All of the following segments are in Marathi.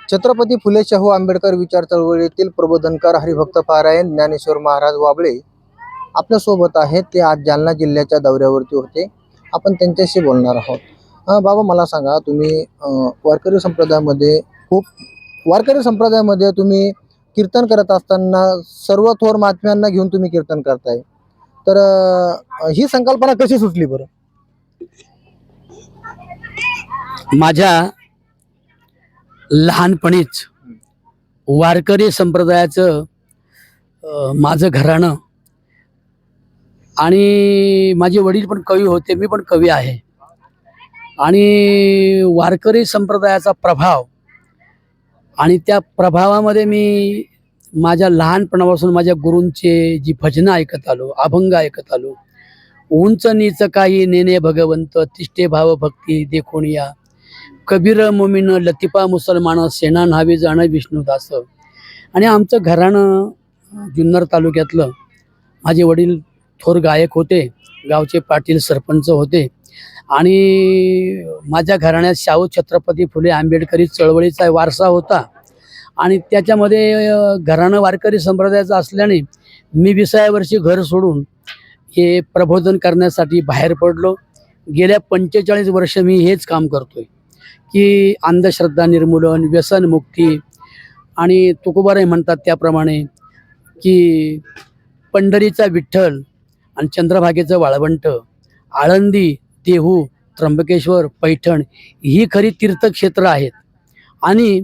छत्रपती फुले शाहू आंबेडकर विचार चळवळीतील प्रबोधनकार हरिभक्त पारायण ज्ञानेश्वर महाराज वाबळे आपल्या सोबत आहेत. ते आज जालना जिल्ह्याच्या दौऱ्यावरती होते. आपण त्यांच्याशी बोलणार आहोत. बाबा मला सांगा, तुम्ही वारकरी संप्रदायामध्ये खूप वारकरी संप्रदायामध्ये तुम्ही कीर्तन करत असताना सर्व थोर महात्म्यांना घेऊन तुम्ही कीर्तन करताय. तर ही संकल्पना कशी सुचली बरं? माझ्या लहानपणीच वारकरी संप्रदायाचं माझं घराणं आणि माझे वडील पण कवी होते, मी पण कवी आहे. आणि वारकरी संप्रदायाचा प्रभाव आणि त्या प्रभावामध्ये मी माझ्या लहानपणापासून माझ्या गुरूंचे जी भजनं ऐकत आलो, अभंग ऐकत आलो. उंच नीच काही नेने भगवंत, तिष्ठे भाव भक्ती देखून या. कबीर मोमीन लतिफा मुसलमान, सेना न्हावी जाण विष्णुदास. आणि आमचं घराणं जुन्नर तालुक्यातलं. माझे वडील थोर गायक होते, गावचे पाटील सरपंच होते. आणि माझ्या घराण्यात शाहू छत्रपती फुले आंबेडकरी चळवळीचा वारसा होता. आणि त्याच्यामध्ये घराणं वारकरी संप्रदायाचं असल्याने मी 20व्या वर्षी घर सोडून हे प्रबोधन करण्यासाठी बाहेर पडलो. गेल्या 45 वर्ष मी हेच काम करतोय की अंधश्रद्धा निर्मूलन, व्यसनमुक्ती आणि तुकोबाराय म्हणतात त्याप्रमाणे की पंढरीचा विठ्ठल आणि चंद्रभागेचं वाळवंट, आळंदी, देहू, त्र्यंबकेश्वर, पैठण ही खरी तीर्थक्षेत्र आहेत आणि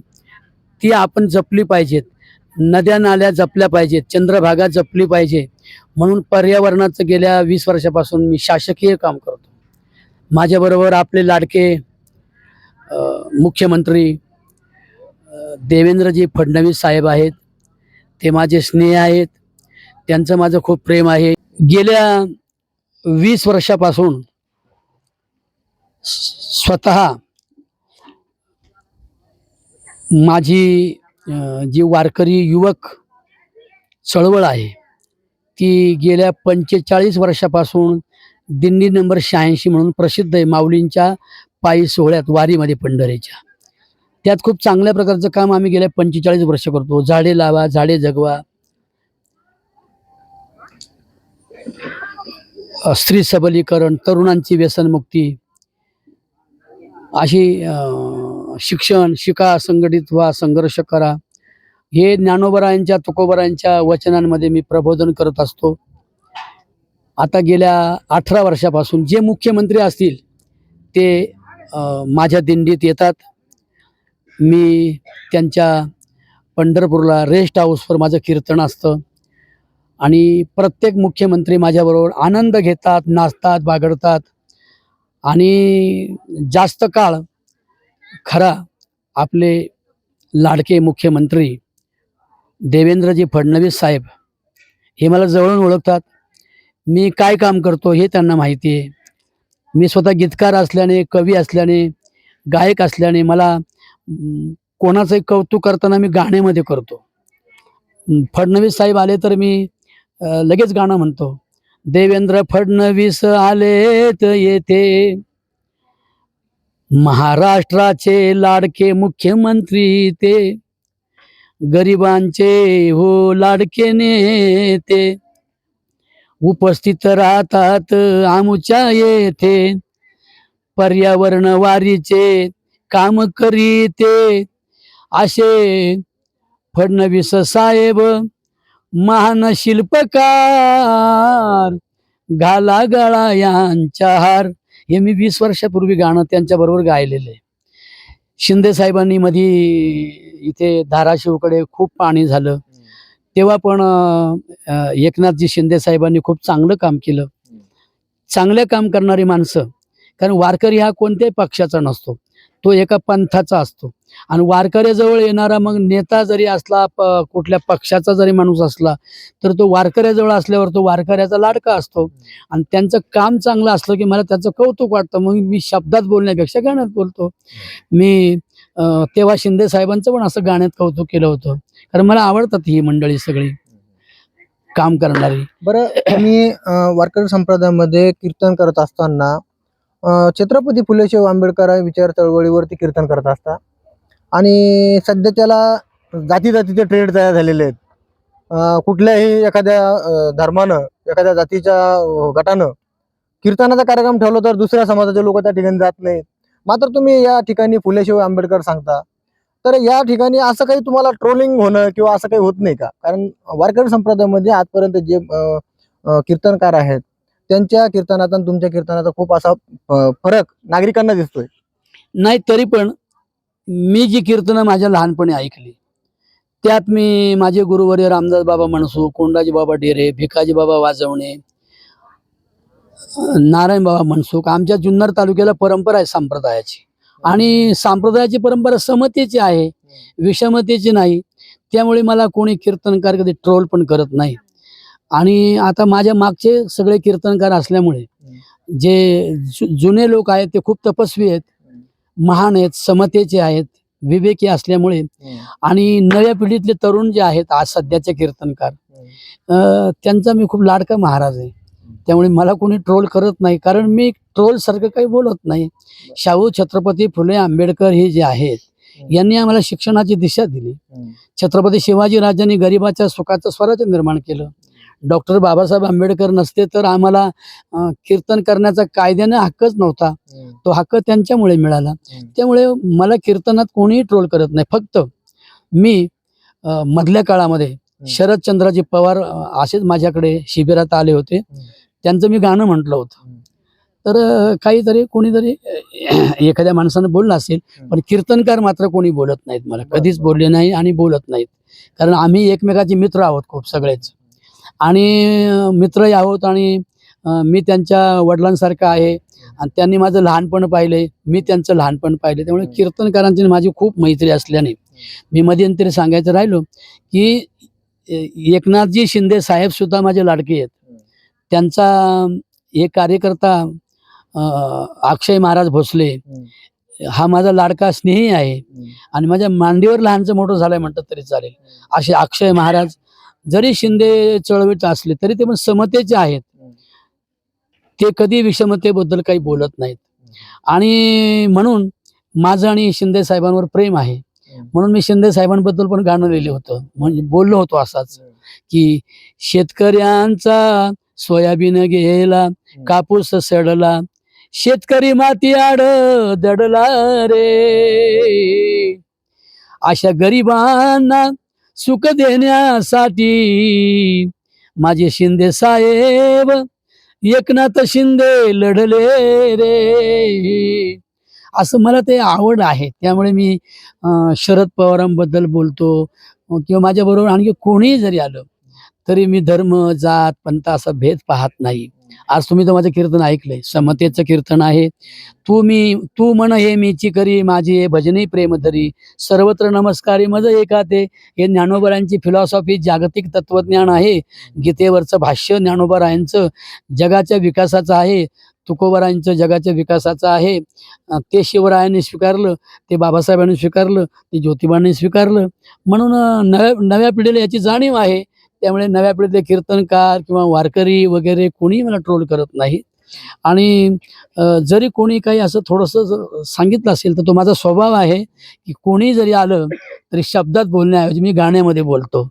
ती आपण जपली पाहिजेत. नद्या नाल्या जपल्या पाहिजेत, चंद्रभागा जपली पाहिजे. म्हणून पर्यावरणाचं गेल्या 20 वर्षापासून मी शासकीय काम करतो. माझ्याबरोबर आपले लाडके मुख्यमंत्री देवेंद्रजी फडणवीस साहेब आहेत. ते माझे स्नेह आहेत, त्यांचं माझं खूप प्रेम आहे. गेल्या 20 वर्षापासून स्वतः माझी जी वारकरी युवक चळवळ आहे ती गेल्या 45 वर्षापासून दिंडी नंबर 86 म्हणून प्रसिद्ध आहे. माऊलींच्या पायी सोहळ्यात वारीमध्ये पंढरीच्या त्यात खूप चांगल्या प्रकारचं काम आम्ही गेल्या 45 वर्ष करतो. झाडे लावा, झाडे जगवा, स्त्री सबलीकरण, तरुणांची व्यसनमुक्ती, अशी शिक्षण शिका, संघटित व्हा, संघर्ष करा, हे ज्ञानोबरायांच्या तुकोबरायांच्या वचनांमध्ये मी प्रबोधन करत असतो. आता गेल्या 18 वर्षापासून जे मुख्यमंत्री असतील ते माझ्या दिंडीत येतात. मी त्यांच्या पंढरपूरला रेस्ट हाऊसवर माझं कीर्तन असतं आणि प्रत्येक मुख्यमंत्री माझ्याबरोबर आनंद घेतात, नाचतात, बागडतात. आणि जास्त काळ खरा आपले लाडके मुख्यमंत्री देवेंद्रजी फडणवीस साहेब हे मला जवळून ओळखतात. मी काय काम करतो हे त्यांना माहिती आहे. मी स्वतः गीतकार असल्याने, कवी असल्याने, गायक असल्याने मला कोणाचंही कौतुक करताना मी गाण्यामध्ये करतो. फडणवीस साहेब आले तर मी लगेच गाणं म्हणतो. देवेंद्र फडणवीस आलेत येथे, महाराष्ट्राचे लाडके मुख्यमंत्री ते, गरिबांचे हो लाडके नेते, उपस्थित राहतात आमच्या येथे, पर्यावरण वारीचे काम करीते, असे फडणवीस साहेब महान शिल्पकार, घाला गळा यांच्या हार. हे मी 20 वर्षापूर्वी गाणं त्यांच्याबरोबर गायलेलं आहे. शिंदे साहेबांनी मध्ये इथे धाराशिवकडे खूप पाणी झालं तेव्हा पण एकनाथजी शिंदे साहेबांनी खूप चांगलं काम केलं. चांगलं काम करणारी माणसं, कारण वारकरी हा कोणत्याही पक्षाचा नसतो, तो एका पंथाचा असतो. आणि वारकऱ्याजवळ येणारा मग नेता जरी असला, कुठल्या पक्षाचा जरी माणूस असला, तर तो वारकऱ्याजवळ असल्यावर तो वारकऱ्याचा लाडका असतो. आणि त्यांचं काम चांगलं असलं की मला त्याचं कौतुक वाटतं. मग मी शब्दात बोलण्यापेक्षा गाण्यात बोलतो. मी तेव्हा शिंदे साहेबांचं पण असं गाण्यात कौतुक केलं होतं, कारण मला आवडतात ही मंडळी सगळी काम करणारी. बरं, तुम्ही वारकरी संप्रदायामध्ये कीर्तन करत असताना छत्रपती फुले शाहू आंबेडकर विचार चळवळीवरती कीर्तन करत असता. आणि सध्या त्याला जाती जातीचे ट्रेड तयार झालेले आहेत. कुठल्याही एखाद्या धर्मानं, एखाद्या जातीच्या गटानं कीर्तनाचा कार्यक्रम ठेवला तर दुसऱ्या समाजाचे लोक त्या ठिकाणी जात नाहीत. मात्र तुम्ही या ठिकाणी फुले शाहू आंबेडकर सांगता, तर या ठिकाणी असं काही तुम्हाला ट्रोलिंग होणं किंवा असं काही होत नाही का? कारण वारकरी संप्रदायामध्ये आजपर्यंत जे कीर्तनकार आहेत, त्यांच्या कीर्तनात आणि तुमच्या कीर्तनाचा खूप असा फरक नागरिकांना दिसतोय. नाही, तरी पण मी जी कीर्तनं माझ्या लहानपणी ऐकली त्यात मी माझे गुरुवर्य रामदास बाबा मनसू, कोंडाजी बाबा डेरे, भिकाजी बाबा वाजवणे, नारायण बाबा मनसुख, आमच्या जुन्नर तालुक्याला परंपरा आहे संप्रदायाची. आणि संप्रदायाची परंपरा समतेची आहे, विषमतेची नाही. त्यामुळे मला कोणी कीर्तनकार कधी ट्रोल पण करत नाही. आणि आता माझ्या मागचे सगळे कीर्तनकार असल्यामुळे जे जुने लोक आहेत ते खूप तपस्वी आहेत, महान आहेत, समतेचे आहेत, विवेकी असल्यामुळे. आणि नव्या पिढीतले तरुण जे आहेत आज सध्याचे कीर्तनकार, त्यांचा मी खूप लाडका महाराज आहे. त्यामुळे मला कोणी ट्रोल करत नाही, कारण मी ट्रोल सारखं काही बोलत नाही. शाहू छत्रपती फुले आंबेडकर हे जे आहेत यांनी आम्हाला शिक्षणाची दिशा दिली. छत्रपती शिवाजी राजांनी गरिबाच्या सुखाचं स्वराज्य निर्माण केलं. डॉक्टर बाबासाहेब आंबेडकर नसते तर आम्हाला कीर्तन करण्याचा कायद्याने हक्कच नव्हता. तो हक्क त्यांच्यामुळे मिळाला. त्यामुळे मला कीर्तनात कोणीही ट्रोल करत नाही. फक्त मी मधल्या काळामध्ये शरदचंद्रजी पवार असेच माझ्याकडे शिबिरात आले होते. त्यांचं मी गाणं म्हटलं होतं. तर काहीतरी कोणीतरी एखाद्या माणसानं बोललं असेल, पण कीर्तनकार मात्र कोणी बोलत नाहीत. मला कधीच बोलले नाही आणि बोलत नाहीत. कारण आम्ही एकमेकाचे मित्र आहोत खूप सगळेच, आणि मित्रही आहोत. आणि मी त्यांच्या वडिलांसारखं आहे आणि त्यांनी माझं लहानपण पाहिलंय, मी त्यांचं लहानपण पाहिलं. त्यामुळे कीर्तनकारांची माझी खूप मैत्री असल्याने मी मध्यंतरी सांगायचं राहिलो की एकनाथजी शिंदे साहेब सुद्धा माझे लाडके आहेत. त्यांचा एक कार्यकर्ता अक्षय महाराज भोसले हा माझा लाडका स्नेही आहे आणि माझ्या मांडीवर लहानचं मोठं झालंय म्हणतात तरी चालेल. असे अक्षय महाराज जरी शिंदे चळवळीत असले तरी ते पण समतेचे आहेत. ते कधी विषमतेबद्दल काही बोलत नाहीत. आणि म्हणून माझं आणि शिंदे साहेबांवर प्रेम आहे. म्हणून मी शिंदे साहेबांबद्दल पण गाणं लिहिलं होतं, म्हणजे बोललो होतो असाच की शेतकऱ्यांचा सोयाबीन गेला, कापूस सडला, शेतकरी माती आड दडला रे. अशा गरिबांना सुख देण्यासाठी माझे शिंदे साहेब एकनाथ शिंदे लढले रे. असं मला ते आवड आहे. त्यामुळे मी शरद पवारांबद्दल बोलतो किंवा माझ्याबरोबर आणखी कोणीही जरी आलं तरी मी धर्म, जात, पंथ असा भेद पाहत नाही. आज तुम्ही तर माझं कीर्तन ऐकलंय, समतेचं कीर्तन आहे. तू म्हण हे मीची करी, माझी हे भजनी प्रेम धरी, सर्वत्र नमस्कारी मज एकाते. हे ज्ञानोबरायांची फिलॉसॉफी, जागतिक तत्वज्ञान आहे. गीतेवरचं भाष्य ज्ञानोबरायांचं जगाच्या विकासाचं आहे, तुकोबरायांचं जगाच्या विकासाचं आहे. ते शिवरायांनी स्वीकारलं, ते बाबासाहेबांनी स्वीकारलं, ते ज्योतिबांनी स्वीकारलं. म्हणून नव्या पिढीला याची जाणीव आहे. त्यामुळे नव्या पिढीतले कीर्तनकार किंवा वारकरी वगैरे कोणीही मला ट्रोल करत नाही. आणि जरी कोणी काही असं थोडंसं सांगितलं असेल तर तो माझा स्वभाव आहे की कोणी जरी आलं तरी शब्दात बोलण्याऐवजी मी गाण्यामध्ये बोलतो.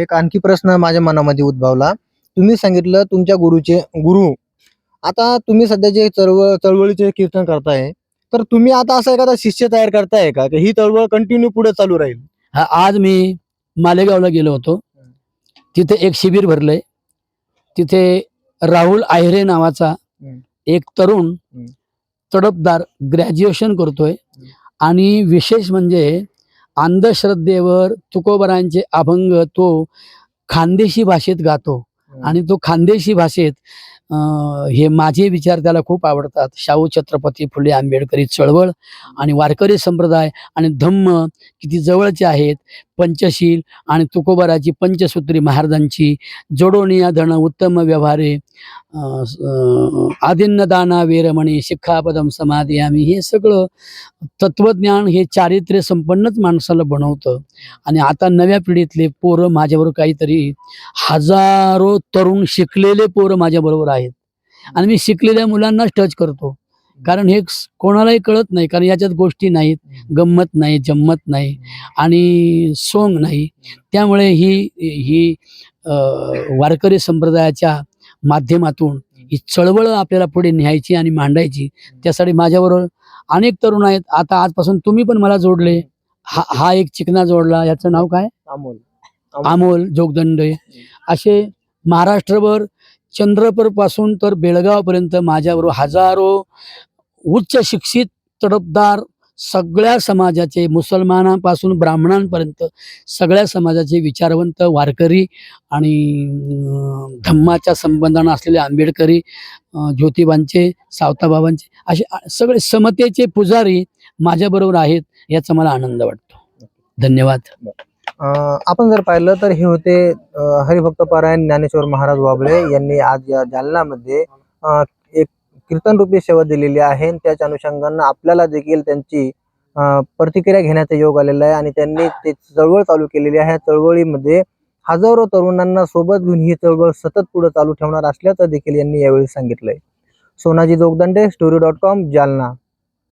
एक आणखी प्रश्न माझ्या मनामध्ये उद्भवला. तुम्ही सांगितलं तुमच्या गुरु, आता तुम्ही सध्या जे चळवळीचे कीर्तन करताय, तर तुम्ही आता असं एखादा शिष्य तयार करताय का ही चळवळ कंटिन्यू पुढे चालू राहील? आज मी मालेगावला गेलो होतो. तिथे एक शिबिर भरलंय. तिथे राहुल आहिरे नावाचा एक तरुण तडफदार ग्रॅज्युएशन करतोय. आणि विशेष म्हणजे अंधश्रद्धेवर तुकोबरायांचे अभंग तो खानदेशी भाषेत गातो. आणि तो खानदेशी भाषेत हे माझे विचार त्याला खूप आवडतात. शाहू छत्रपती फुले आंबेडकरी चळवळ आणि वारकरी संप्रदाय आणि धम्म किती जवळचे आहेत. पंचशील आणि तुकोबाराची पंचसूत्री महाराजांची जोडोनिया धन उत्तम व्यवहारे, आदिन्नदाना वेरमणी शिक्षापदम समाधियामी, हे सगळं तत्वज्ञान हे चारित्र्य संपन्नच माणसाला बनवतं. आणि आता नव्या पिढीतले पोरं माझ्याबरोबर काहीतरी हजारो तरुण शिकलेले पोरं माझ्याबरोबर आहेत. आणि मी शिकलेल्या मुलांनाच टच करतो. कारण हे कोणालाही कळत नाही, कारण याच्यात गोष्टी नाहीत, गंमत नाही, जम्मत नाही आणि सोंग नाही. त्यामुळे ही ही वारकरी संप्रदायाच्या माध्यमातून ही चळवळ आपल्याला पुढे न्यायची आणि मांडायची. त्यासाठी माझ्याबरोबर अनेक तरुण आहेत. आता आजपासून तुम्ही पण मला जोडले. हा एक चिकना जोडला, याचं नाव काय? अमोल अमोल जोगदंडे. असे महाराष्ट्रभर चंद्रपूर पासून तर बेळगाव पर्यंत माझ्याबरोबर हजारो उच्च शिक्षित तडफदार सगळ्या समाजाचे, मुसलमानापासून ब्राह्मणांपर्यंत सगळ्या समाजाचे विचारवंत वारकरी आणि धम्माच्या संबंधानं असलेले आंबेडकरी, ज्योतिबांचे, सावताबाबांचे असे सगळे समतेचे पुजारी माझ्याबरोबर आहेत. याचा मला आनंद वाटतो. धन्यवाद. आपण जर पाहिलं तर हे होते हरिभक्त पारायण ज्ञानेश्वर महाराज वाबळे यांनी आज या जालन्यामध्ये एक कीर्तन रूपी सेवा दिलेली आहे. त्याच्या अनुषंगानं आपल्याला देखील त्यांची प्रतिक्रिया घेण्याचा योग आलेला आहे आणि त्यांनी ते चळवळ चालू केलेली आहे. चळवळीमध्ये हजारो तरुणांना सोबत घेऊन ही चळवळ सतत पुढे चालू ठेवणार असल्याचं देखील यांनी यावेळी सांगितलंय. सोनाजी जोगदंडे, story.com, जालना.